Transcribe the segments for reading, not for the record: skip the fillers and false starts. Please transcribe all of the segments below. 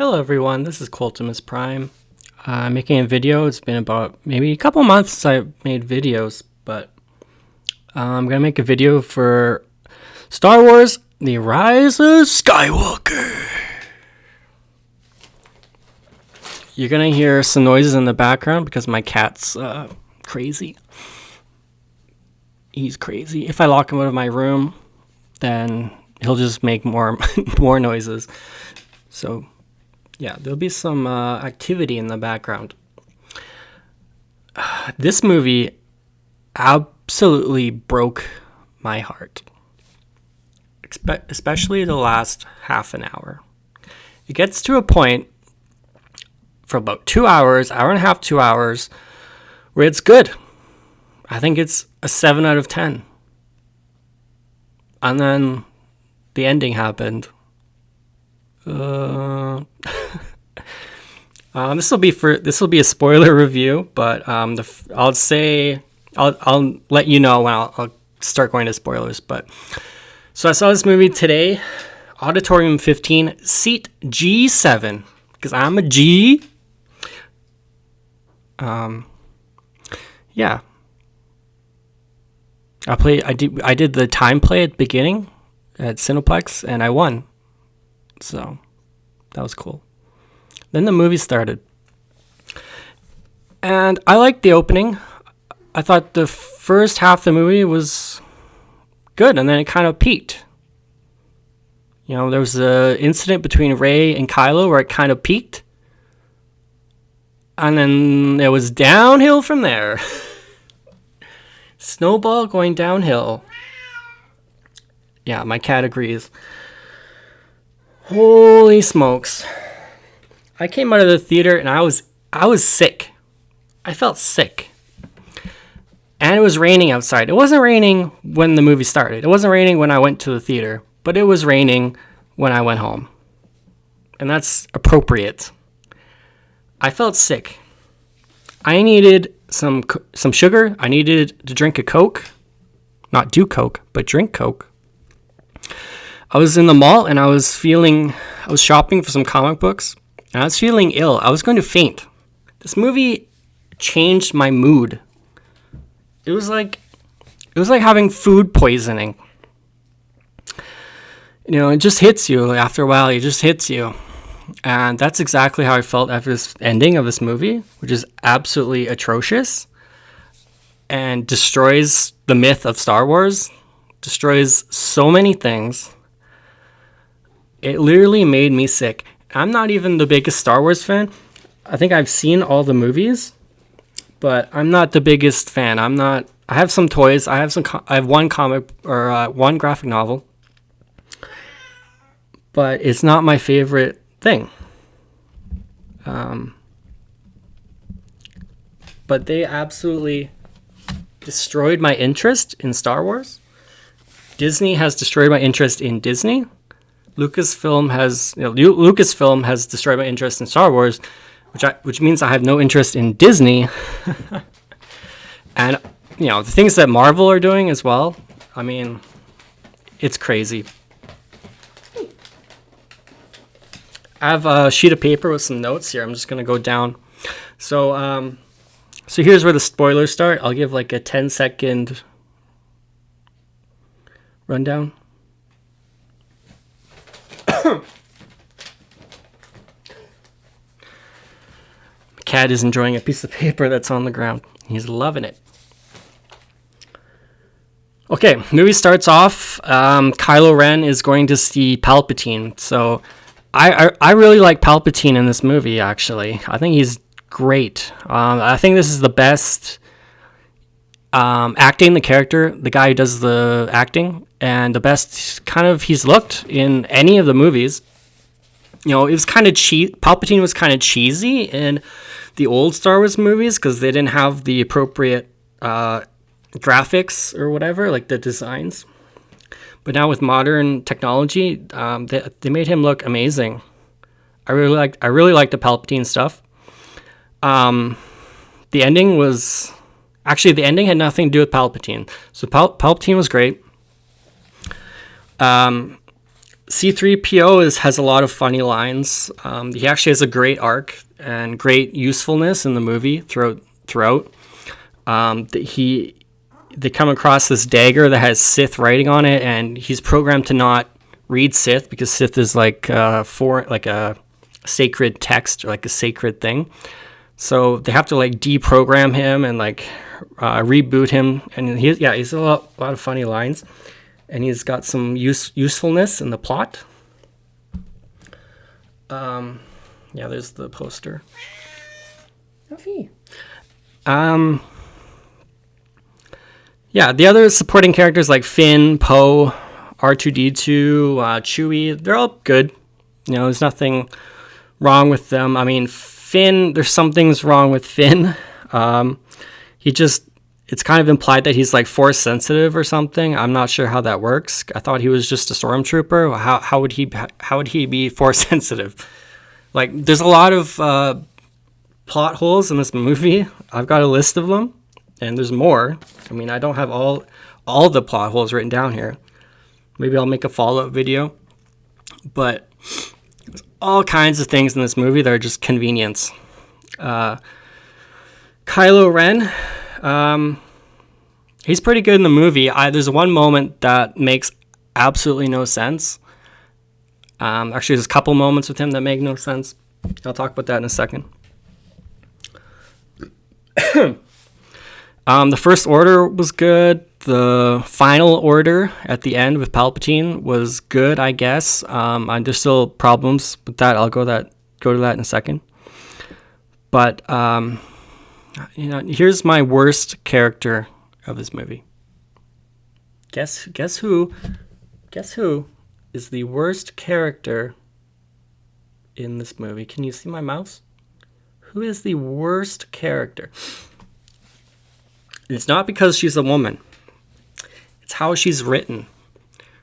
Hello everyone, this is Coltimus Prime. I'm making a video. It's been about maybe a couple months since I made videos, but I'm going to make a video for Star Wars The Rise of Skywalker. You're going to hear some noises in the background because my cat's crazy. He's crazy. If I lock him out of my room, then he'll just make more noises. So yeah, there'll be some activity in the background. This movie absolutely broke my heart, especially the last half an hour. It gets to a point for about 2 hours, hour and a half, 2 hours, where it's good. I think it's a 7 out of 10. And then the ending happened. This will be a spoiler review, but I'll let you know when I'll start going to spoilers. But so I saw this movie today, Auditorium 15, seat G7, because I'm a G. Yeah. I did the time play at the beginning at Cineplex, and I won. So that was cool. Then the movie started. And I liked the opening. I thought the first half of the movie was good, and then it kind of peaked. You know, there was an incident between Rey and Kylo where it kind of peaked. And then it was downhill from there. Snowball going downhill. Yeah, my cat agrees. Holy smokes. I came out of the theater and I was sick. I felt sick. And it was raining outside. It wasn't raining when the movie started. It wasn't raining when I went to the theater, but it was raining when I went home. And that's appropriate. I felt sick. I needed some sugar. I needed to drink a Coke. Not do Coke, but drink Coke. I was in the mall and I was shopping for some comic books, and I was feeling ill. I was going to faint. This movie changed my mood. It was like having food poisoning. You know, it just hits you after a while. It just hits you. And that's exactly how I felt after this ending of this movie, which is absolutely atrocious and destroys the myth of Star Wars, destroys so many things. It literally made me sick. I'm not even the biggest Star Wars fan. I think I've seen all the movies, but I'm not the biggest fan. I have some toys. I have one comic or one graphic novel, but it's not my favorite thing. But they absolutely destroyed my interest in Star Wars. Disney has destroyed my interest in Disney. Lucasfilm has destroyed my interest in Star Wars, which means I have no interest in Disney. And you know, the things that Marvel are doing as well. I mean, it's crazy. I have a sheet of paper with some notes here. I'm just gonna go down. So here's where the spoilers start. I'll give like a 10-second rundown. Cat is enjoying a piece of paper that's on the ground. He's loving it. Okay, movie starts off. Kylo Ren is going to see Palpatine. So I really like Palpatine in this movie, actually. I think he's great. I think this is the best acting the character, the guy who does the acting, and the best kind of he's looked in any of the movies. You know, it was kind of Palpatine was kind of cheesy in the old Star Wars movies because they didn't have the appropriate graphics or whatever, like the designs. But now with modern technology, they made him look amazing. I really liked the Palpatine stuff. The ending had nothing to do with Palpatine. So Palpatine was great. C3PO has a lot of funny lines. He actually has a great arc and great usefulness in the movie throughout. They come across this dagger that has Sith writing on it, and he's programmed to not read Sith because Sith is like a sacred text or like a sacred thing. So they have to like deprogram him and like reboot him. And he's a lot of funny lines, and he's got some usefulness in the plot. There's the poster. The other supporting characters like Finn, Poe, R2D2, Chewie, they're all good. There's nothing wrong with them. I mean, Finn, there's some things wrong with Finn. It's kind of implied that he's like force sensitive or something. I'm not sure how that works. I thought he was just a stormtrooper. How would he be force sensitive? Like, there's a lot of plot holes in this movie. I've got a list of them, and there's more. I mean, I don't have all the plot holes written down here. Maybe I'll make a follow-up video. But there's all kinds of things in this movie that are just convenience. Kylo Ren, he's pretty good in the movie. There's one moment that makes absolutely no sense. Actually, there's a couple moments with him that make no sense. I'll talk about that in a second. The First Order was good. The Final Order at the end with Palpatine was good, I guess. There's still problems with that. I'll go to that in a second. But here's my worst character of this movie. Guess who is the worst character in this movie? Can you see my mouse? Who is the worst character? It's not because she's a woman. It's how she's written.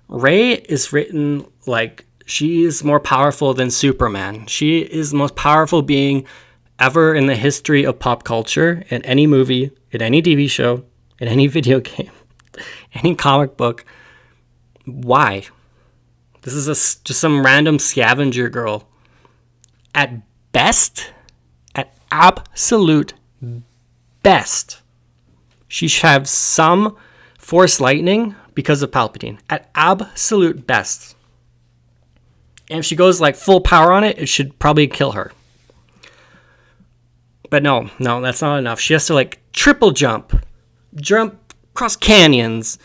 Rey is written like she is more powerful than Superman. She is the most powerful being ever in the history of pop culture, in any movie, in any TV show, in any video game, any comic book. Why? This is just some random scavenger girl. At absolute best, she should have some force lightning because of Palpatine. At absolute best. And if she goes like full power on it, it should probably kill her. But no, that's not enough. She has to like triple jump across canyons,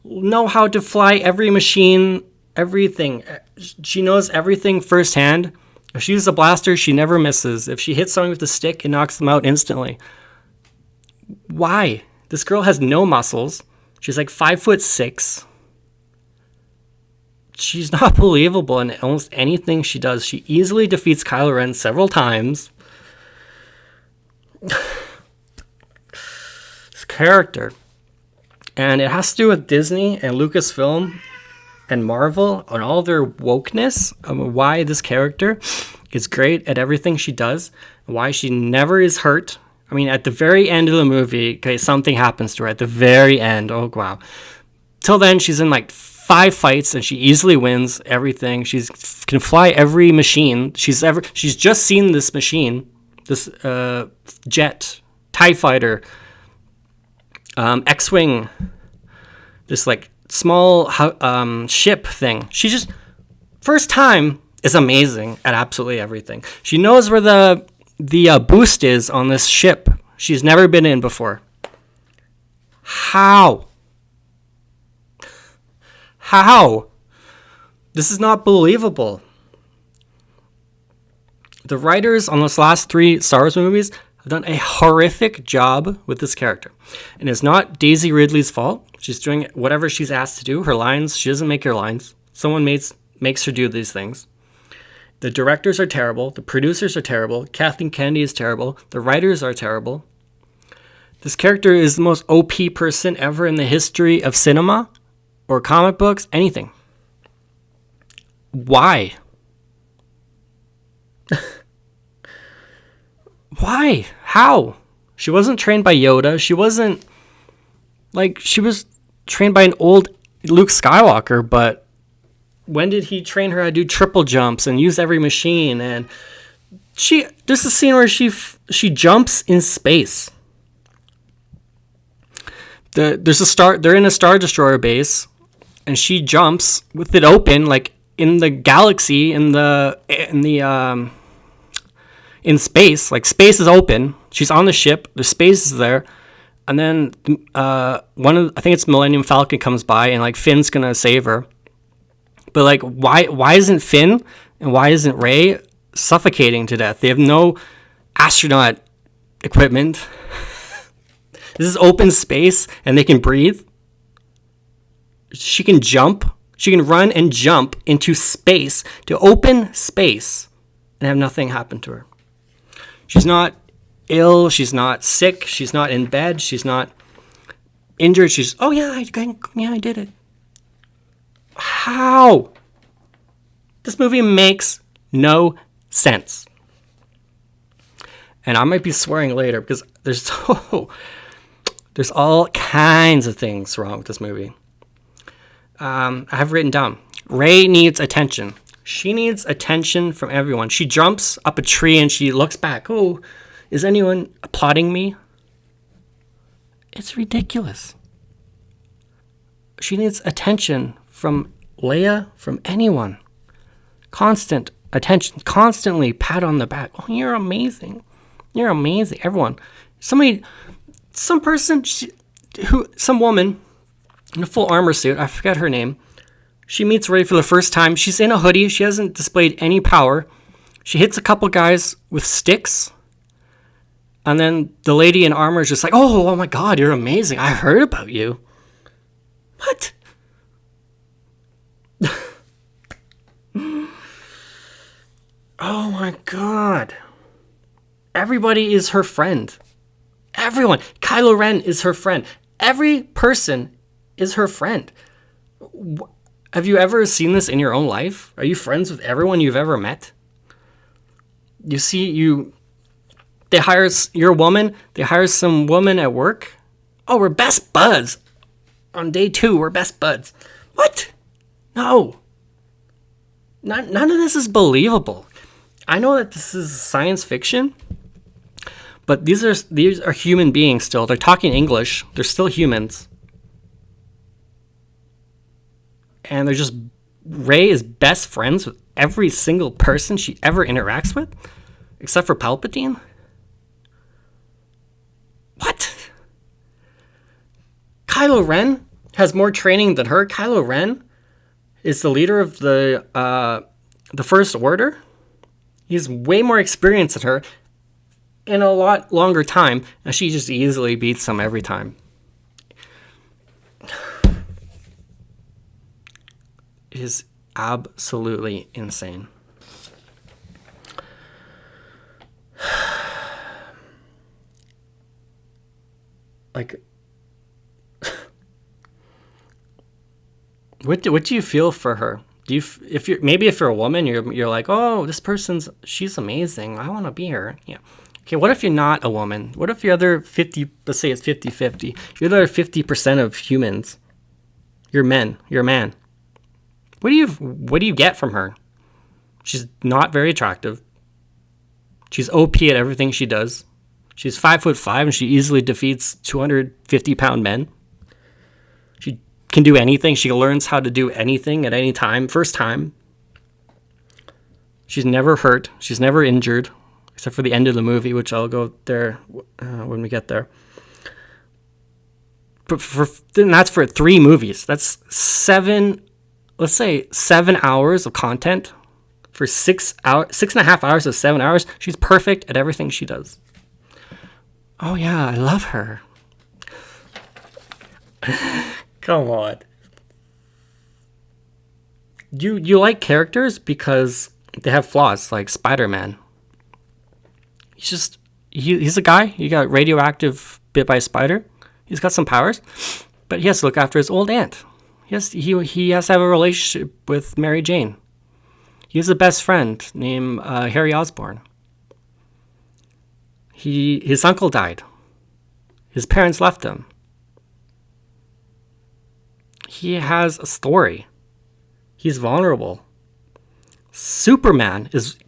know how to fly every machine, everything. She knows everything firsthand. If she uses a blaster, she never misses. If she hits someone with a stick, it knocks them out instantly. Why? This girl has no muscles. She's like 5'6". She's not believable in almost anything she does. She easily defeats Kylo Ren several times. This character. And it has to do with Disney and Lucasfilm and Marvel and all their wokeness of why this character is great at everything she does, and why she never is hurt. I mean, at the very end of the movie, okay, something happens to her at the very end. Oh, wow. Till then, she's in like 5 fights, and she easily wins everything. She can fly every machine she's just seen this machine, this jet, TIE fighter, X-Wing, this like small ship thing. She just, first time, is amazing at absolutely everything. She knows where the boost is on this ship she's never been in before. How? This is not believable. The writers on those last 3 Star Wars movies have done a horrific job with this character. And it's not Daisy Ridley's fault. She's doing whatever she's asked to do. Her lines, she doesn't make her lines. Someone makes her do these things. The directors are terrible. The producers are terrible. Kathleen Kennedy is terrible. The writers are terrible. This character is the most OP person ever in the history of cinema or comic books, anything. Why? Why? How? She wasn't trained by Yoda. She was trained by an old Luke Skywalker, but when did he train her how to do triple jumps and use every machine? And there's a scene where she jumps in space. There's a star. They're in a Star Destroyer base, and she jumps with it open, like in the galaxy, in space. Like space is open. She's on the ship. The space is there, and then I think it's Millennium Falcon comes by, and like Finn's gonna save her. But like, why isn't Finn and why isn't Rey suffocating to death? They have no astronaut equipment. This is open space, and they can breathe. She can jump. She can run and jump into space, to open space, and have nothing happen to her. She's not ill. She's not sick. She's not in bed. She's not injured. She's, oh yeah, I did it. How? This movie makes no sense. And I might be swearing later because there's all kinds of things wrong with this movie. I have written down, Rey needs attention. She needs attention from everyone. She jumps up a tree and she looks back. Oh, is anyone applauding me? It's ridiculous. She needs attention from Leia, from anyone. Constant attention, constantly pat on the back. Oh, you're amazing. You're amazing. Everyone. Some woman in a full armor suit, I forget her name. She meets Rey for the first time. She's in a hoodie. She hasn't displayed any power. She hits a couple guys with sticks. And then the lady in armor is just like, oh my God, you're amazing. I heard about you. What? Oh my God. Everybody is her friend. Everyone. Kylo Ren is her friend. Every person is her friend. Have you ever seen this in your own life? Are you friends with everyone you've ever met? They hire some woman at work. Oh, we're best buds. On day 2, we're best buds. What? No. None of this is believable. I know that this is science fiction, but these are human beings still. They're talking English. They're still humans. And they're just, Rey is best friends with every single person she ever interacts with, except for Palpatine. What? Kylo Ren has more training than her. Kylo Ren is the leader of the First Order. He's way more experienced than her in a lot longer time, and she just easily beats him every time. It is absolutely insane. Like, what do you feel for her? If you're a woman, you're like, oh, she's amazing. I want to be her. Yeah. Okay. What if you're not a woman? What if you're other 50? Let's say it's 50-50. You're the other 50% of humans. You're men. You're a man. What do you get from her? She's not very attractive. She's OP at everything she does. She's 5'5" and she easily defeats 250-pound men. She can do anything. She learns how to do anything at any time. First time. She's never hurt. She's never injured, except for the end of the movie, which I'll go there when we get there. But that's for 3 movies. That's 7 hours of content for 6.5 hours of 7 hours. She's perfect at everything she does. Oh yeah, I love her. Come on. You like characters because they have flaws, like Spider-Man. He's a guy. He got radioactive bit by a spider. He's got some powers, but he has to look after his old aunt. He has to have a relationship with Mary Jane. He has a best friend named Harry Osborn. His uncle died. His parents left him. He has a story. He's vulnerable. Superman has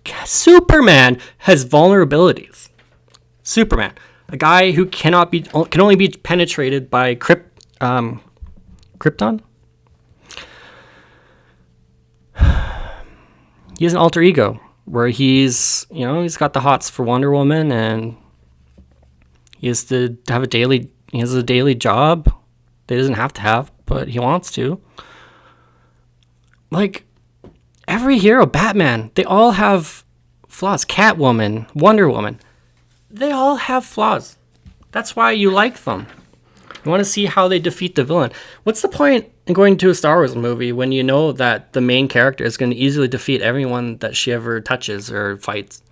vulnerabilities. Superman, a guy who can only be penetrated by Krypton. He has an alter ego where he's got the hots for Wonder Woman, and he has to have a daily job that he doesn't have to have, but he wants to. Like, every hero, Batman, they all have flaws. Catwoman, Wonder Woman, they all have flaws. That's why you like them. You want to see how they defeat the villain. What's the point in going to a Star Wars movie when you know that the main character is going to easily defeat everyone that she ever touches or fights?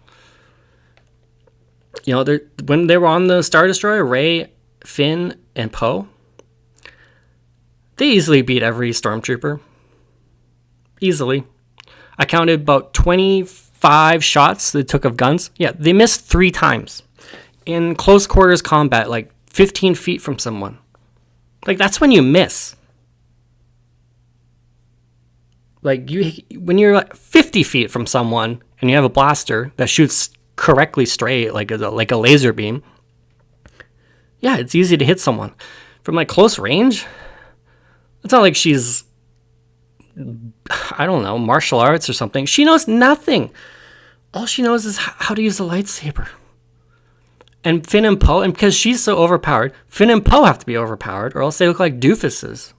When they were on the Star Destroyer, Rey, Finn, and Poe, they easily beat every stormtrooper. Easily. I counted about 25 shots they took of guns. Yeah, they missed 3 times. In close quarters combat, like 15 feet from someone. Like, that's when you miss. Like, when you're like 50 feet from someone and you have a blaster that shoots correctly straight, like a laser beam, yeah, it's easy to hit someone. From like close range, it's not like she's, I don't know, martial arts or something. She knows nothing. All she knows is how to use a lightsaber. And Finn and Poe, and because she's so overpowered, Finn and Poe have to be overpowered, or else they look like doofuses.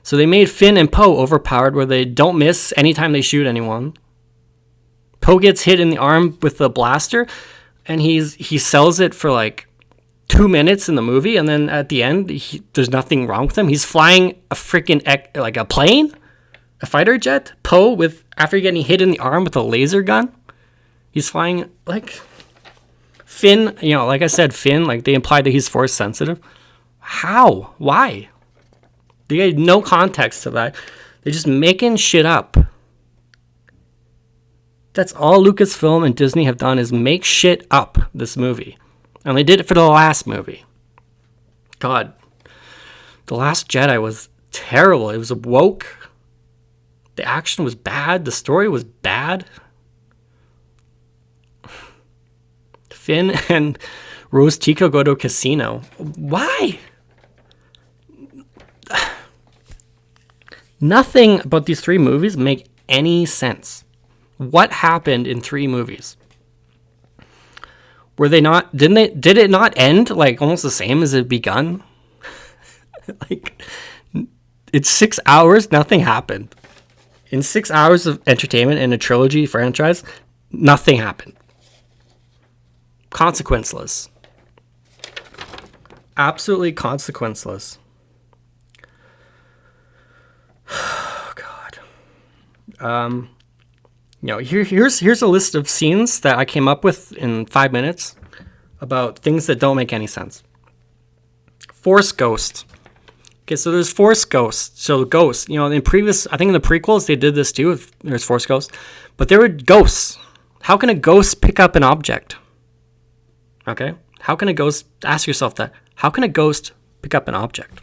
So they made Finn and Poe overpowered, where they don't miss anytime they shoot anyone. Poe gets hit in the arm with the blaster, and he sells it for like 2 minutes in the movie, and then at the end, there's nothing wrong with him. He's flying a freaking like a plane, a fighter jet. Poe, after getting hit in the arm with a laser gun, he's flying like. Finn, like I said, Finn, like they implied that he's force sensitive. How? Why? They had no context to that. They're just making shit up. That's all Lucasfilm and Disney have done, is make shit up this movie. And they did it for the last movie. God. The Last Jedi was terrible. It was woke. The action was bad. The story was bad. Finn and Rose Tico go to a casino. Why? Nothing about these 3 movies make any sense. What happened in 3 movies? Were they not? Did it not end like almost the same as it begun? Like, it's 6 hours. Nothing happened. In 6 hours of entertainment in a trilogy franchise, nothing happened. Consequenceless. Absolutely consequenceless. Oh, God. Here's a list of scenes that I came up with in 5 minutes about things that don't make any sense. Force ghost. Okay, so there's force ghosts. So ghosts, I think in the prequels they did this too. There's force ghosts, but there were ghosts. How can a ghost pick up an object? Okay, ask yourself that. How can a ghost pick up an object?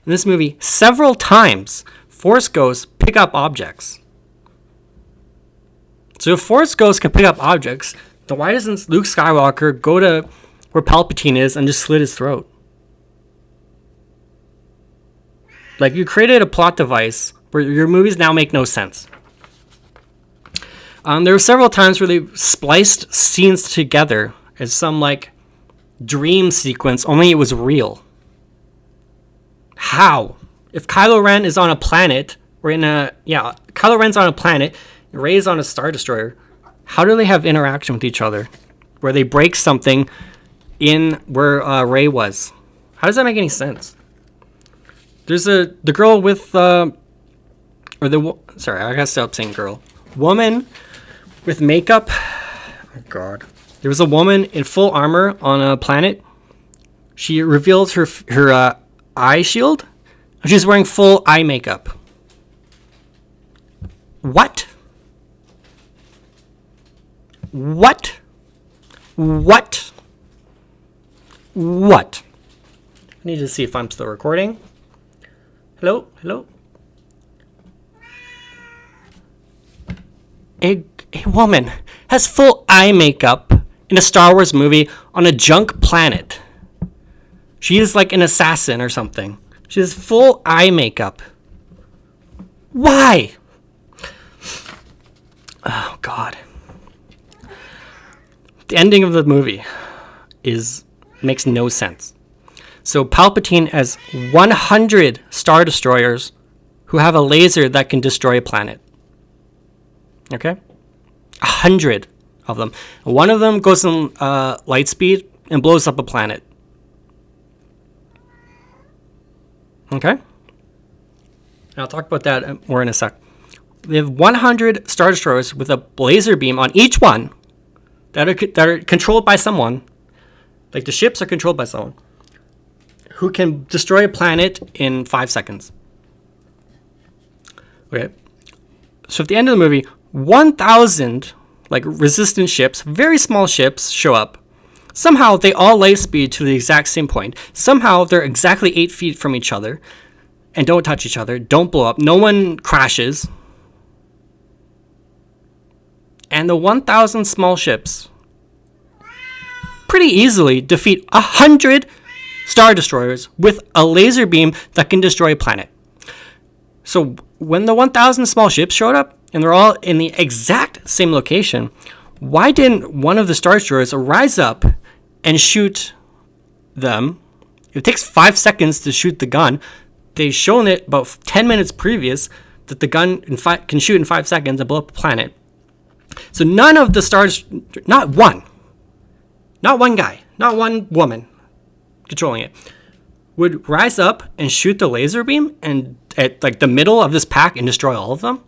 In this movie, several times, force ghosts pick up objects. So if force ghosts can pick up objects, then why doesn't Luke Skywalker go to where Palpatine is and just slit his throat? Like, you created a plot device where your movies now make no sense. There were several times where they spliced scenes together as some like dream sequence, only it was real. How? If Kylo Ren is on a planet, Kylo Ren's on a planet, Rey's on a Star Destroyer, how do they have interaction with each other? Where they break something in where Rey was. How does that make any sense? There's the girl with I gotta stop saying girl. Woman with makeup. Oh, God. There was a woman in full armor on a planet. She reveals her eye shield. She's wearing full eye makeup. What? What? What? What? I need to see if I'm still recording. Hello? Hello? a woman has full eye makeup in a Star Wars movie on a junk planet. She is like an assassin or something. She has full eye makeup. Why? Oh, God. The ending of the movie makes no sense. So Palpatine has 100 Star Destroyers who have a laser that can destroy a planet. Okay? 100 of them. One of them goes in light speed and blows up a planet. Okay? And I'll talk about that more in a sec. They have 100 Star Destroyers with a laser beam on each one that are controlled by someone. Like the ships are controlled by someone who can destroy a planet in 5 seconds. Okay. So at the end of the movie, 1,000 like resistant ships, very small ships, show up. Somehow they all light speed to the exact same point. Somehow they're exactly 8 feet from each other and don't touch each other, don't blow up. No one crashes. And the 1,000 small ships pretty easily defeat 100 Star Destroyers with a laser beam that can destroy a planet. So when the 1,000 small ships showed up, and they're all in the exact same location, why didn't one of the Star Destroyers rise up and shoot them? It takes 5 seconds to shoot the gun. They've shown it about 10 minutes previous that the gun can shoot in 5 seconds and blow up a planet. So none of the stars, not one guy, not one woman controlling it, would rise up and shoot the laser beam and at like the middle of this pack and destroy all of them.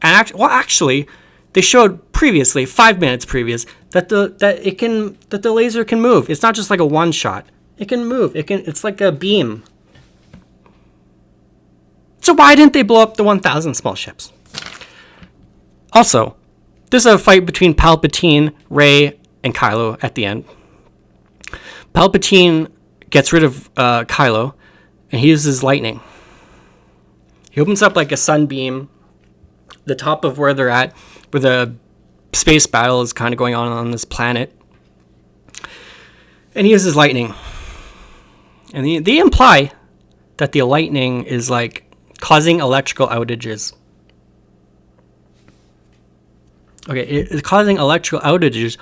And actually, they showed previously, 5 minutes previous, that the laser can move. It's not just like a one shot. It can move. It's like a beam. So why didn't they blow up the 1,000 small ships? Also, there's a fight between Palpatine, Rey, and Kylo at the end. Palpatine gets rid of Kylo, and he uses lightning. He opens up like a sunbeam, the top of where they're at, where the space battle is kind of going on this planet. And he uses lightning. And they imply that the lightning is like causing electrical outages. Okay, it's causing electrical outages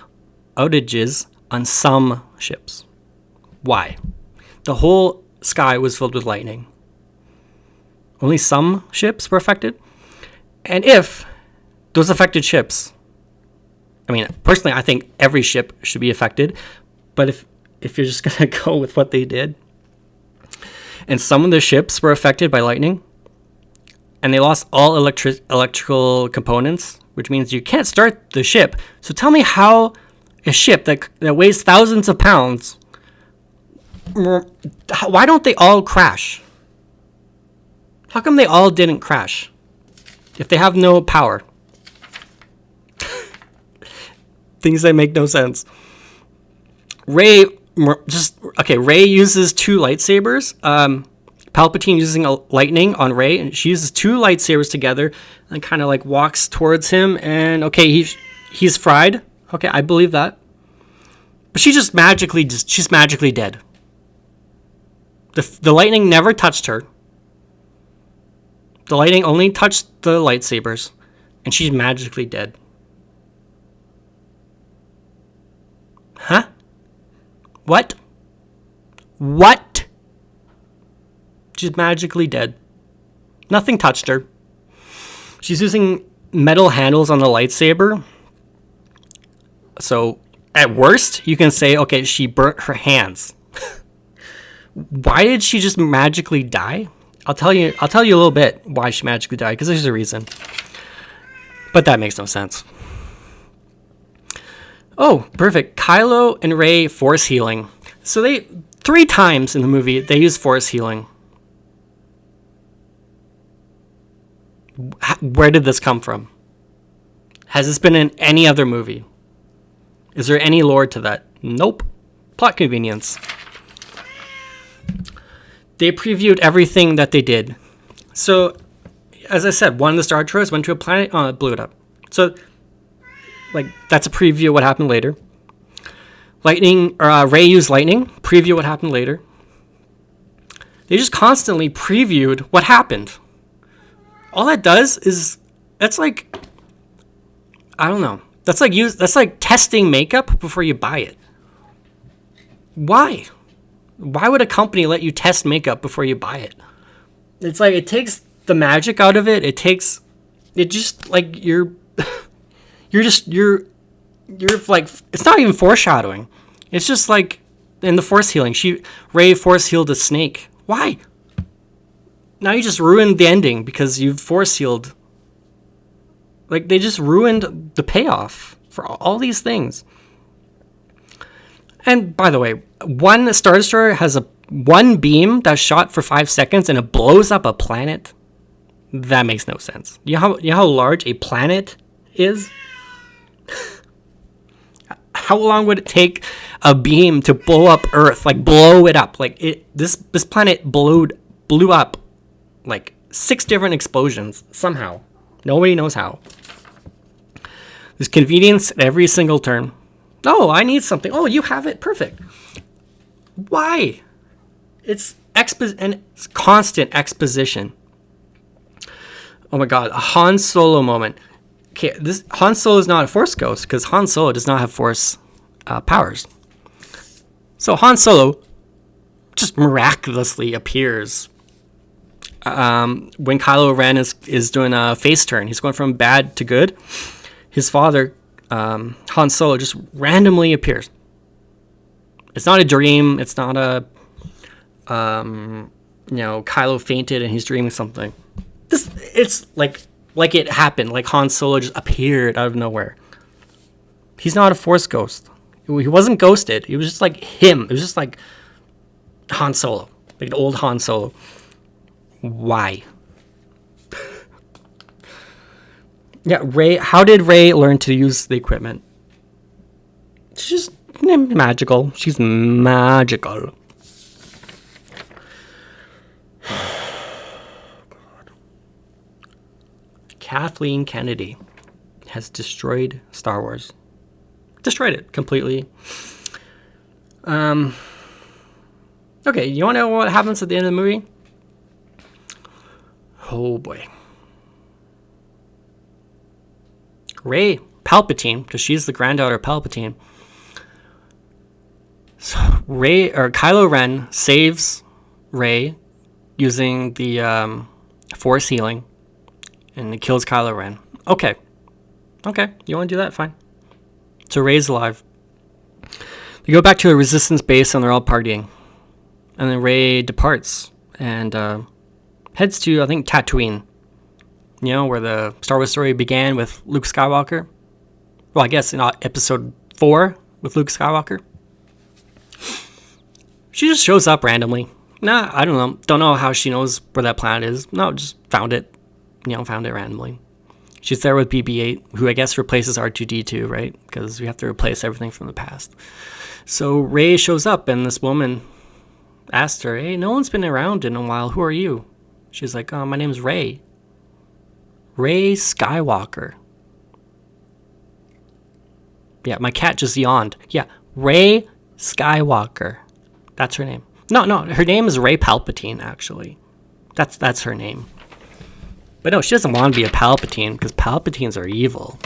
on some ships. Why? The whole sky was filled with lightning. Only some ships were affected. And if those affected ships, I mean, personally, I think every ship should be affected. But if you're just going to go with what they did, and some of the ships were affected by lightning, and they lost all electrical components, which means you can't start the ship. So tell me how a ship that weighs thousands of pounds, why don't they all crash? How come they all didn't crash if they have no power? Things that make no sense. Rey uses 2 lightsabers. Palpatine using a lightning on Rey, and she uses 2 lightsabers together and kind of like walks towards him, and okay, he's fried. Okay, I believe that. But she's magically dead. The lightning never touched her. The lightning only touched the lightsabers, and she's magically dead. Huh? What? She's magically dead. Nothing touched her. She's using metal handles on the lightsaber. So, at worst, you can say, okay, she burnt her hands. Why did she just magically die? I'll tell you a little bit why she magically died, because there's a reason. But that makes no sense. Oh, perfect. Kylo and Rey force healing. So 3 times in the movie, they use force healing. Where did this come from? Has this been in any other movie? Is there any lore to that? Nope. Plot convenience. They previewed everything that they did. So, as I said, one of the Star Destroyers went to a planet, it blew it up. So, like, that's a preview of what happened later. Rey used lightning, preview what happened later. They just constantly previewed what happened. All that does is, that's like, I don't know. That's like testing makeup before you buy it. Why? Why would a company let you test makeup before you buy it? It's like, it takes the magic out of it. You're like, it's not even foreshadowing. It's just like in the force healing. Rey force healed a snake. Why? Now you just ruined the ending because you force healed. Like, they just ruined the payoff for all these things. And by the way, one Star Destroyer has one beam that's shot for 5 seconds and it blows up a planet. That makes no sense. You know how large a planet is? How long would it take a beam to blow up Earth? Like, blow it up. Like, this planet blew up like 6 different explosions somehow. Nobody knows how. There's convenience at every single turn. Oh, I need something. Oh, you have it. Perfect. Why? It's constant exposition. Oh my God, a Han Solo moment. Okay, Han Solo is not a Force ghost because Han Solo does not have Force powers. So Han Solo just miraculously appears when Kylo Ren is doing a face turn. He's going from bad to good. His father, Han Solo, just randomly appears. It's not a dream. It's not Kylo fainted and he's dreaming something. It's like it happened. Like Han Solo just appeared out of nowhere. He's not a Force ghost. He wasn't ghosted. He was just like him. It was just like Han Solo, like an old Han Solo. Why? Yeah, Rey. How did Rey learn to use the equipment? She's just magical. She's magical. Kathleen Kennedy has destroyed Star Wars. Destroyed it completely. Okay, you want to know what happens at the end of the movie? Oh boy. Rey Palpatine, because she's the granddaughter of Palpatine. So Kylo Ren saves Rey using the Force healing, and it kills Kylo Ren. Okay, you want to do that? Fine. So Rey's alive. They go back to the Resistance base and they're all partying, and then Rey departs and heads to, I think, Tatooine. You know, where the Star Wars story began with Luke Skywalker. Well, I guess in episode 4 with Luke Skywalker. She just shows up randomly. Nah, I don't know. Don't know how she knows where that planet is. No, just found it. Found it randomly. She's there with BB-8, who I guess replaces R2-D2, right? Because we have to replace everything from the past. So Rey shows up, and this woman asked her, "Hey, no one's been around in a while. Who are you?" She's like, "Oh, my name's Rey. Rey Skywalker." Yeah, my cat just yawned. Yeah, Rey Skywalker. That's her name. No, her name is Rey Palpatine, actually. That's her name. But no, she doesn't want to be a Palpatine because Palpatines are evil.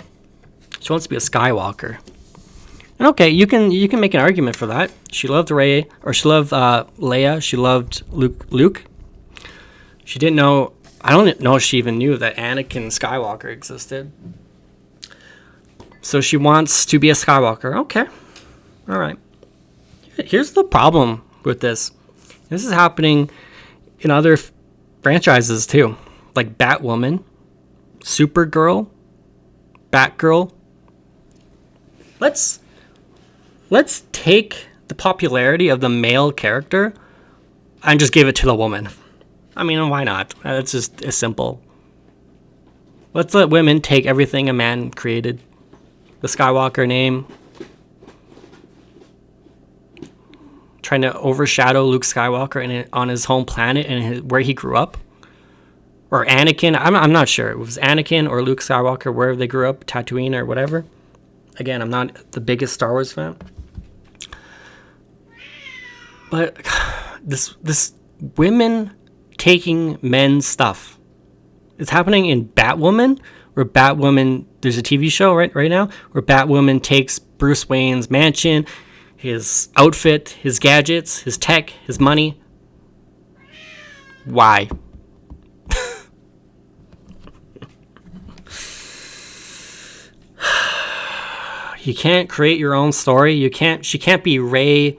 She wants to be a Skywalker. And okay, you can make an argument for that. She loved Rey, or she loved Leia. She loved Luke. She didn't know. I don't know if she even knew that Anakin Skywalker existed. So she wants to be a Skywalker. Okay, all right. Here's the problem with this. This is happening in other franchises too, like Batwoman, Supergirl, Batgirl. Let's take the popularity of the male character and just give it to the woman. I mean, why not? It's just as simple. Let's let women take everything a man created. The Skywalker name. Trying to overshadow Luke Skywalker on his home planet and where he grew up. or Anakin. I'm not sure. It was Anakin or Luke Skywalker, wherever they grew up, Tatooine or whatever. Again, I'm not the biggest Star Wars fan. But this women taking men's stuff. It's happening in Batwoman, where Batwoman, there's a TV show right now, where Batwoman takes Bruce Wayne's mansion, his outfit, his gadgets, his tech, his money. Why? You can't create your own story. She can't be Ray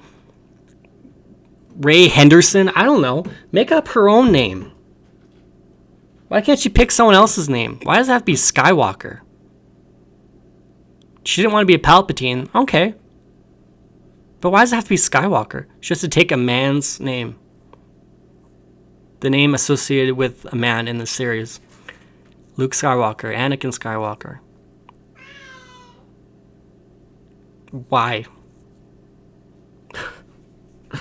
Henderson. I don't know. Make up her own name. Why can't she pick someone else's name? Why does it have to be Skywalker? She didn't want to be a Palpatine. Okay. But why does it have to be Skywalker? She has to take a man's name. The name associated with a man in the series. Luke Skywalker, Anakin Skywalker. Why? You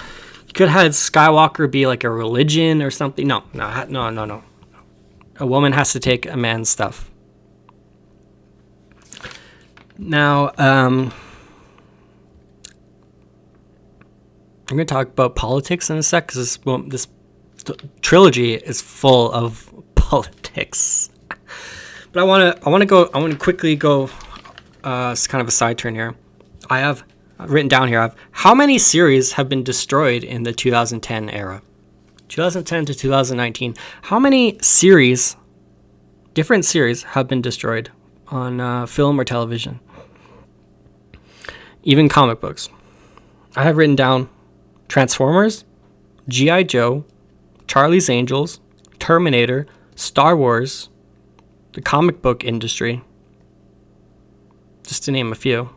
could have had Skywalker be like a religion or something. No. A woman has to take a man's stuff. Now, I'm going to talk about politics in a sec, because this trilogy is full of politics. But I want to quickly go. It's kind of a side turn here. I have written down here. How many series have been destroyed in the 2010 era? 2010 to 2019. How many series, different series, have been destroyed on film or television? Even comic books. I have written down Transformers, G.I. Joe, Charlie's Angels, Terminator, Star Wars, the comic book industry, just to name a few.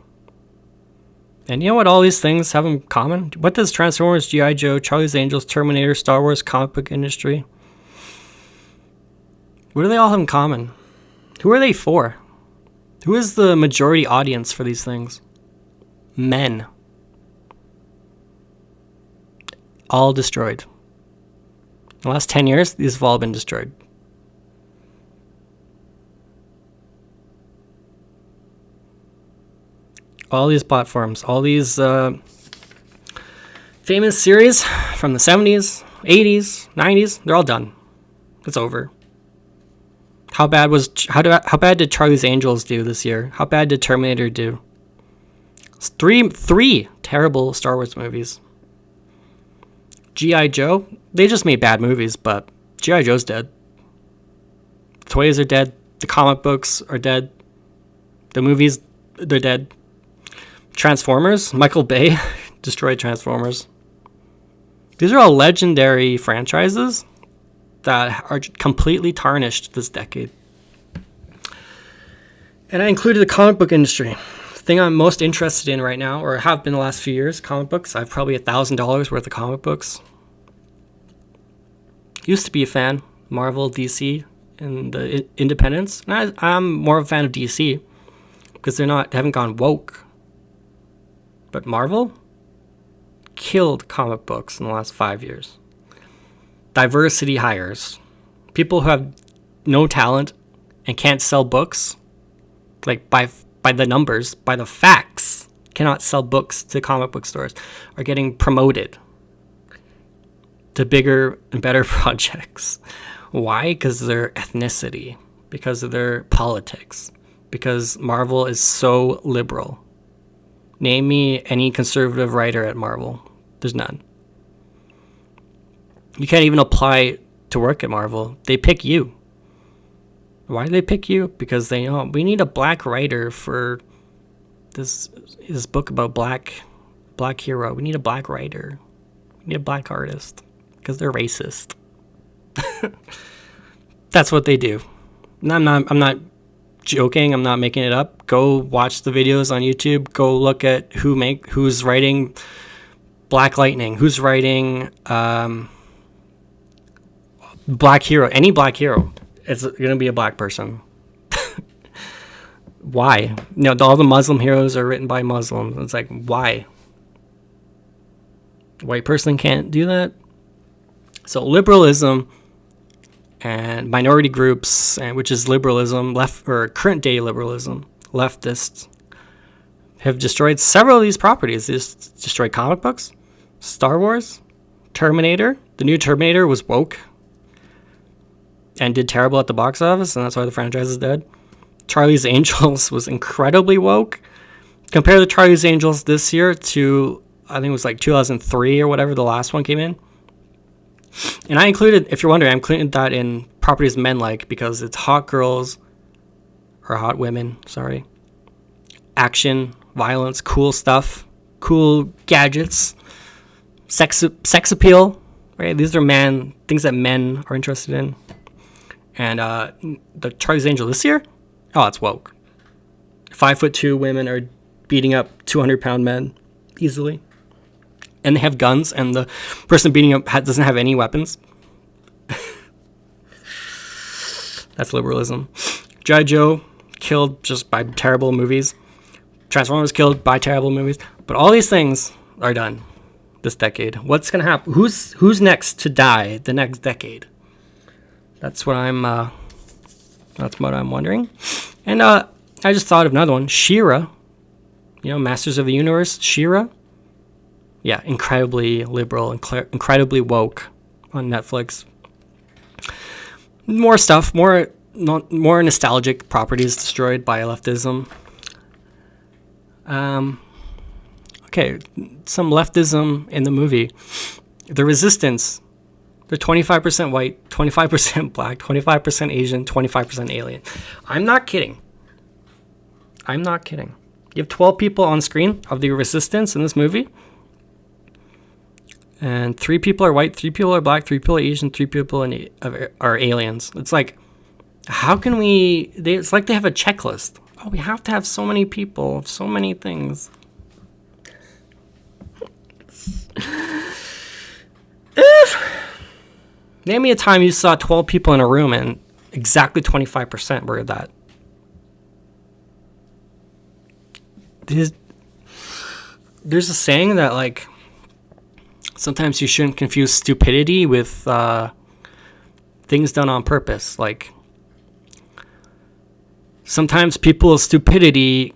And you know what all these things have in common? What does Transformers, G.I. Joe, Charlie's Angels, Terminator, Star Wars, comic book industry, what do they all have in common? Who are they for? Who is the majority audience for these things? Men. All destroyed. In the last 10 years, these have all been destroyed. All these platforms, all these famous series from the 70s, 80s, 90s, they're all done. It's over. How bad did Charlie's Angels do this year? How bad did Terminator do? It's three terrible Star Wars movies. G.I. Joe, they just made bad movies, but G.I. Joe's dead. Toys are dead. The comic books are dead. The movies, they're dead. Transformers, Michael Bay destroyed Transformers. These are all legendary franchises that are completely tarnished this decade. And I included the comic book industry. The thing I'm most interested in right now, or have been the last few years, comic books. I have probably $1,000 worth of comic books. Used to be a fan, Marvel, DC, and the independents. And I'm more of a fan of DC because they haven't gone woke. But Marvel killed comic books in the last 5 years. Diversity hires. People who have no talent and can't sell books, like by the numbers, by the facts, cannot sell books to comic book stores, are getting promoted to bigger and better projects. Why? Because of their ethnicity, because of their politics, because Marvel is so liberal. Name me any conservative writer at Marvel. There's none. You can't even apply to work at Marvel. They pick you. Why do they pick you? Because they know we need a black writer for this book about black hero. We need a black writer. We need a black artist because they're racist. That's what they do. And I'm not joking. I'm not making it up. Go watch the videos on YouTube. Go look at who's writing Black Lightning. Who's writing Black Hero. Any black hero. It's going to be a black person. Why? All the Muslim heroes are written by Muslims. It's like, why? A white person can't do that? So liberalism and minority groups, and which is liberalism, left or current day liberalism, leftists have destroyed several of these properties. They just destroyed comic books, Star Wars, Terminator. The new Terminator was woke and did terrible at the box office, and that's why the franchise is dead. Charlie's Angels was incredibly woke. Compare the Charlie's Angels this year to, I think it was like 2003 or whatever the last one came in. And I included, if you're wondering, I included that in properties men like because it's hot girls, or hot women, sorry. Action, violence, cool stuff, cool gadgets, sex appeal, right? These are things that men are interested in. And the Charlie's Angel this year, oh, it's woke. 5'2" women are beating up 200-pound men easily. And they have guns, and the person beating up doesn't have any weapons. That's liberalism. G.I. Joe killed just by terrible movies. Transformers killed by terrible movies. But all these things are done this decade. What's going to happen? Who's next to die the next decade? That's what I'm wondering. And I just thought of another one. She-Ra. Masters of the Universe. She-Ra. Yeah, incredibly liberal, incredibly woke on Netflix. More stuff, more nostalgic properties destroyed by leftism. Okay, some leftism in the movie. The Resistance. They're 25% white, 25% black, 25% Asian, 25% alien. I'm not kidding. You have 12 people on screen of the Resistance in this movie. And 3 people are white, 3 people are black, 3 people are Asian, 3 people are aliens. It's like, how can we... It's like they have a checklist. Oh, we have to have so many people, so many things. Name me a time you saw 12 people in a room and exactly 25% were that. There's a saying that, like, sometimes you shouldn't confuse stupidity with things done on purpose. Like, sometimes people's stupidity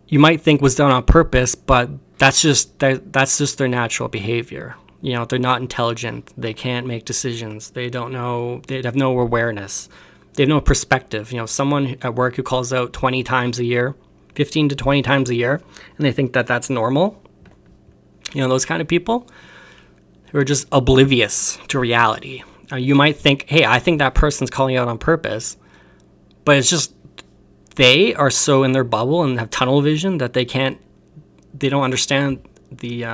you might think was done on purpose, but that's just their natural behavior. They're not intelligent. They can't make decisions. They don't know. They have no awareness. They have no perspective. Someone at work who calls out 20 times a year, 15 to 20 times a year, and they think that that's normal. Those kind of people who are just oblivious to reality. You might think, hey, I think that person's calling out on purpose, but it's just they are so in their bubble and have tunnel vision that they don't understand the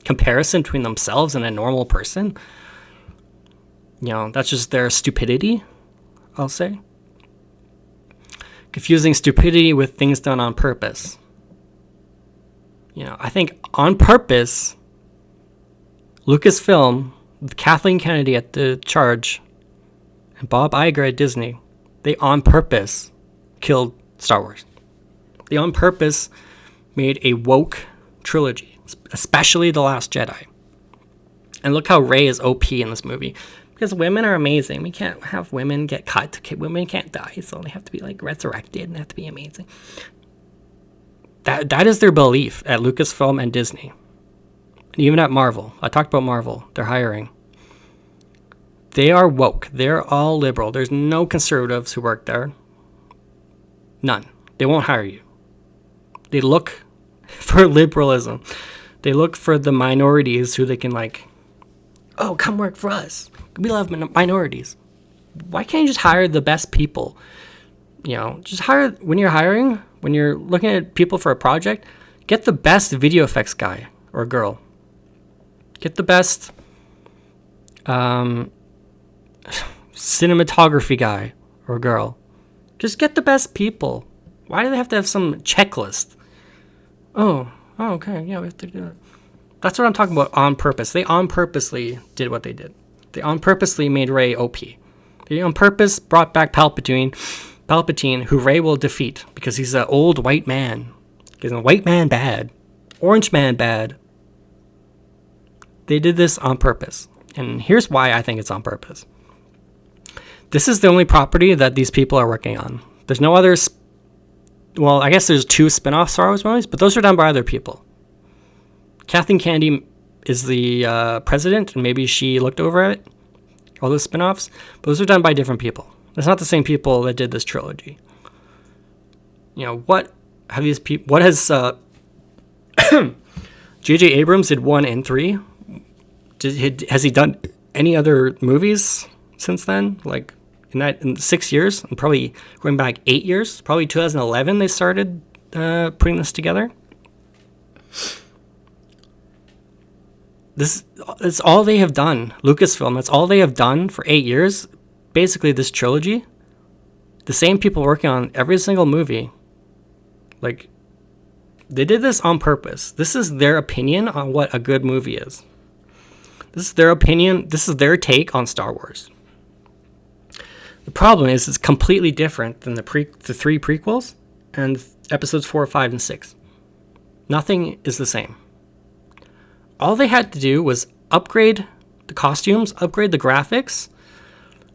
comparison between themselves and a normal person. That's just their stupidity, I'll say. Confusing stupidity with things done on purpose. I think on purpose, Lucasfilm, with Kathleen Kennedy at the charge, and Bob Iger at Disney, they on purpose killed Star Wars. They on purpose made a woke trilogy, especially The Last Jedi. And look how Rey is OP in this movie. Because women are amazing. We can't have women get cut. Women can't die, so they have to be like resurrected and have to be amazing. That is their belief at Lucasfilm and Disney. Even at Marvel. I talked about Marvel. They're hiring. They are woke. They're all liberal. There's no conservatives who work there. None. They won't hire you. They look for liberalism. They look for the minorities who they can oh, come work for us. We love minorities. Why can't you just hire the best people? Just hire, when you're hiring, when you're looking at people for a project, get the best video effects guy or girl. Get the best cinematography guy or girl. Just get the best people. Why do they have to have some checklist? Oh, okay, yeah, we have to do that. That's what I'm talking about on purpose. They on purposely did what they did. They on purposely made Rey OP. They on purpose brought back Palpatine, who Rey will defeat because he's an old white man. He's a white man bad. Orange man bad. They did this on purpose. And here's why I think it's on purpose. This is the only property that these people are working on. There's no other. Well, I guess there's 2 spin-off Star Wars movies, but those are done by other people. Kathleen Kennedy is the president, and maybe she looked over it, all those spin-offs. But those are done by different people. It's not the same people that did this trilogy. What have these people? What has J.J. Abrams did 1 and 3? Has he done any other movies since then? Like in 6 years, and probably going back 8 years. Probably 2011 they started putting this together. It's all they have done. Lucasfilm, that's all they have done for 8 years. Basically, this trilogy. The same people working on every single movie. Like, they did this on purpose. This is their opinion on what a good movie is. This is their opinion. This is their take on Star Wars. The problem is it's completely different than the 3 prequels and episodes 4, 5, and 6. Nothing is the same. All they had to do was upgrade the costumes, upgrade the graphics,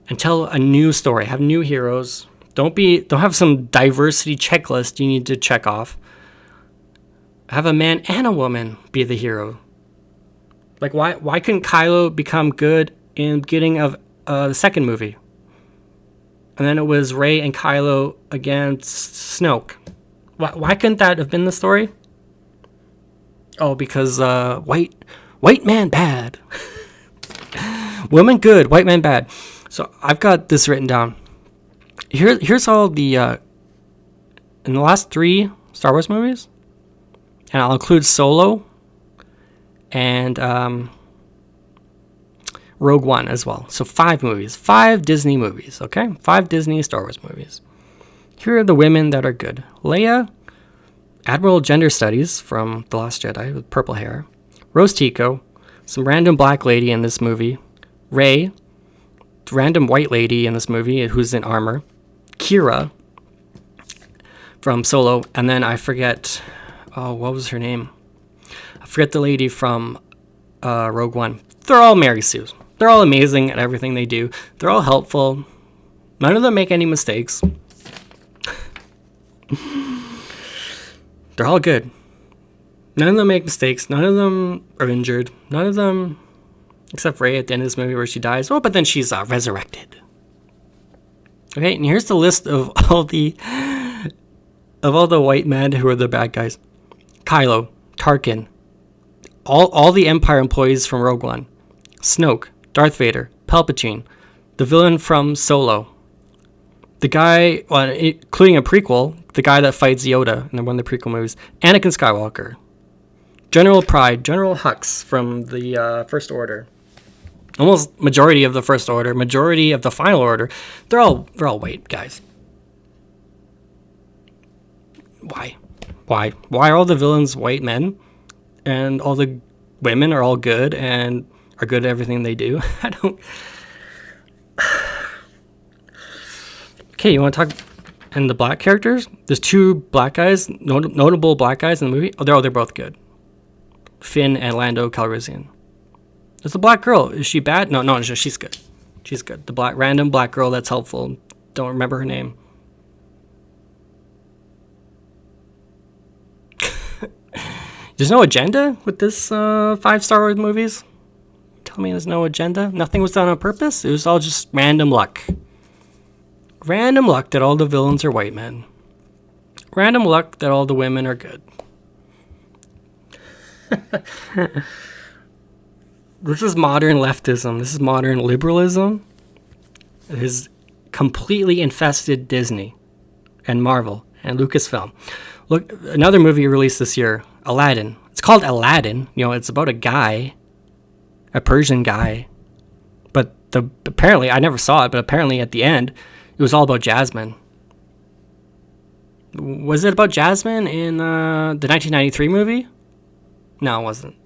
and tell a new story. Have new heroes. Don't have some diversity checklist you need to check off. Have a man and a woman be the hero. Like, why couldn't Kylo become good in the beginning of the second movie? And then it was Rey and Kylo against Snoke. Why couldn't that have been the story? Oh, because white man bad. Women good, white man bad. So I've got this written down. Here's all the in the last 3 Star Wars movies, and I'll include Solo and Rogue One as well. So 5 movies, 5 Disney movies, okay? 5 Disney Star Wars movies. Here are the women that are good. Leia, Admiral Gender Studies from The Last Jedi with purple hair. Rose Tico, some random black lady in this movie. Rey, random white lady in this movie who's in armor. Kira from Solo, and then I forget, what was her name? I forget the lady from Rogue One. They're all Mary Sue's. They're all amazing at everything they do. They're all helpful. None of them make any mistakes. They're all good. None of them make mistakes. None of them are injured. None of them, except Rey at the end of this movie where she dies. Oh, but then she's resurrected. Okay, and here's the list of all the white men who are the bad guys. Kylo, Tarkin, all the Empire employees from Rogue One, Snoke, Darth Vader, Palpatine, the villain from Solo, the guy, including a prequel, the guy that fights Yoda in one of the prequel movies, Anakin Skywalker, General Pride, General Hux from the First Order. Almost majority of the First Order, majority of the Final Order, they're all white guys. Why? Why are all the villains white men, and all the women are all good and are good at everything they do? I don't. Okay, you want to talk? And the black characters? There's 2 black guys, notable black guys in the movie. They're both good. Finn and Lando Calrissian. There's a black girl. Is she bad? No, she's good. She's good. The random black girl that's helpful. Don't remember her name. There's no agenda with this 5 Star Wars movies? Tell me there's no agenda? Nothing was done on purpose? It was all just random luck. Random luck that all the villains are white men. Random luck that all the women are good. This is modern leftism. This is modern liberalism. It has completely infested Disney and Marvel and Lucasfilm. Look, another movie released this year, Aladdin. It's called Aladdin. It's about a guy, a Persian guy. But apparently, I never saw it, but apparently at the end, it was all about Jasmine. Was it about Jasmine in the 1993 movie? No, it wasn't.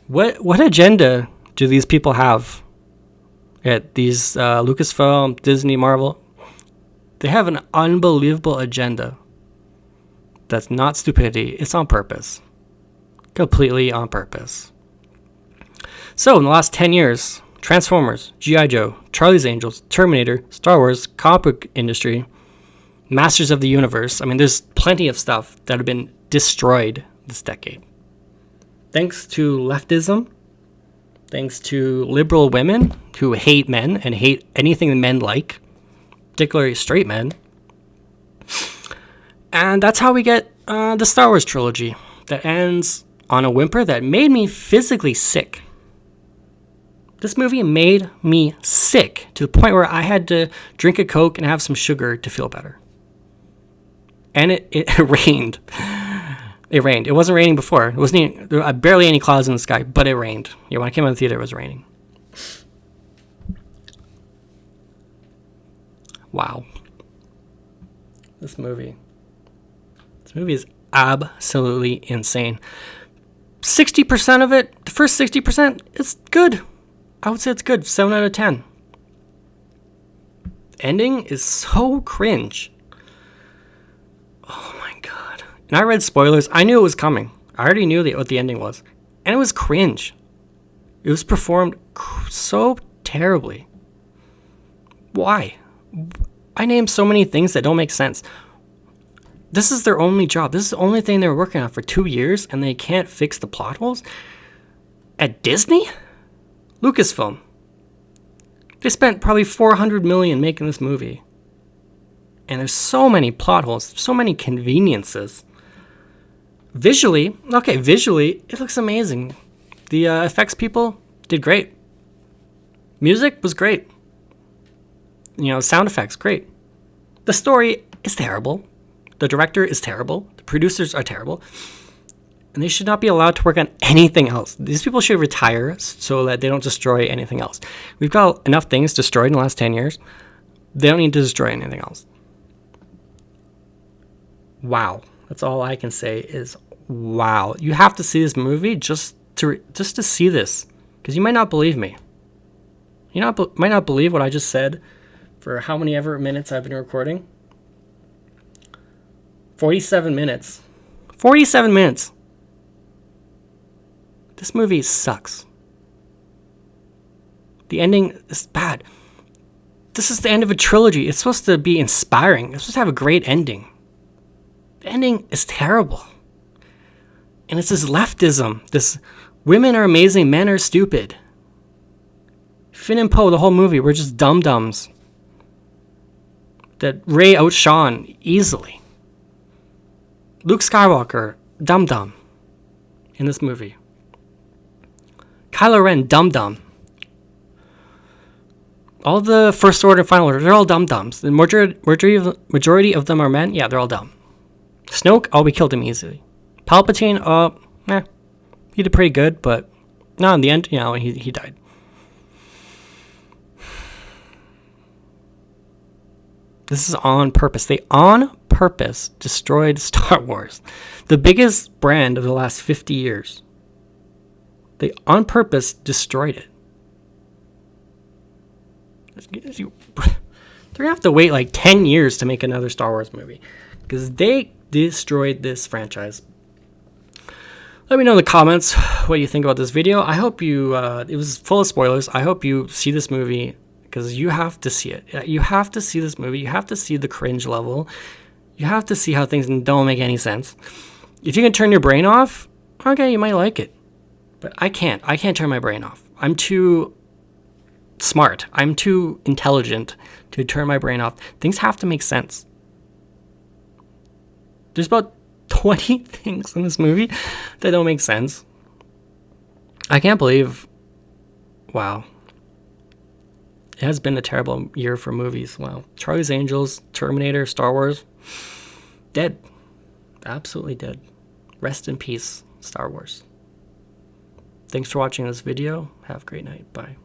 What agenda do these people have at these Lucasfilm, Disney, Marvel? They have an unbelievable agenda. That's not stupidity. It's on purpose. Completely on purpose. So in the last 10 years, Transformers, G.I. Joe, Charlie's Angels, Terminator, Star Wars, comic book industry, Masters of the Universe. I mean, there's plenty of stuff that have been destroyed this decade. Thanks to leftism, thanks to liberal women who hate men and hate anything men like, particularly straight men. And that's how we get the Star Wars trilogy that ends on a whimper that made me physically sick. This movie made me sick to the point where I had to drink a Coke and have some sugar to feel better. And it rained. It rained. It wasn't raining before. It wasn't there were barely any clouds in the sky, but it rained. Yeah, when I came out of the theater, it was raining. Wow. This movie is absolutely insane. 60% of it, the first 60%, it's good. I would say it's good. 7 out of 10. Ending is so cringe. Oh my god. And I read spoilers. I knew it was coming. I already knew what the ending was. And it was cringe. It was performed so terribly. Why? I named so many things that don't make sense. This is their only job. This is the only thing they were working on for 2 years, and they can't fix the plot holes? At Disney? Lucasfilm. They spent probably $400 million making this movie. And there's so many plot holes, so many conveniences. Visually, it looks amazing. The effects people did great. Music was great. Sound effects, great. The story is terrible. The director is terrible. The producers are terrible. And they should not be allowed to work on anything else. These people should retire so that they don't destroy anything else. We've got enough things destroyed in the last 10 years. They don't need to destroy anything else. Wow. That's all I can say is wow. You have to see this movie just to see this. Because you might not believe me. You might not believe what I just said for how many ever minutes I've been recording. 47 minutes. 47 minutes. This movie sucks. The ending is bad. This is the end of a trilogy. It's supposed to be inspiring. It's supposed to have a great ending. The ending is terrible. And it's this leftism. This women are amazing, men are stupid. Finn and Poe, the whole movie, were just dum-dums that Rey outshone easily. Luke Skywalker, dum-dum in this movie. Kylo Ren, dum-dum. All the First Order and Final Order, they're all dum-dums. The majority of them are men. Yeah, they're all dumb. Snoke, we killed him easily. Palpatine, he did pretty good, but no, in the end, he died. This is on purpose. They on purpose destroyed Star Wars, the biggest brand of the last 50 years. They on purpose destroyed it. They're going to have to wait like 10 years to make another Star Wars movie because they destroyed this franchise. Let me know in the comments what you think about this video. I hope you, it was full of spoilers. I hope you see this movie because you have to see it. You have to see this movie. You have to see the cringe level. You have to see how things don't make any sense. If you can turn your brain off, okay, you might like it. But I can't. I can't turn my brain off. I'm too smart. I'm too intelligent to turn my brain off. Things have to make sense. There's about 20 things in this movie that don't make sense. I can't believe, wow. It has been a terrible year for movies. Wow. Charlie's Angels, Terminator, Star Wars, dead. Absolutely dead. Rest in peace, Star Wars. Thanks for watching this video. Have a great night. Bye.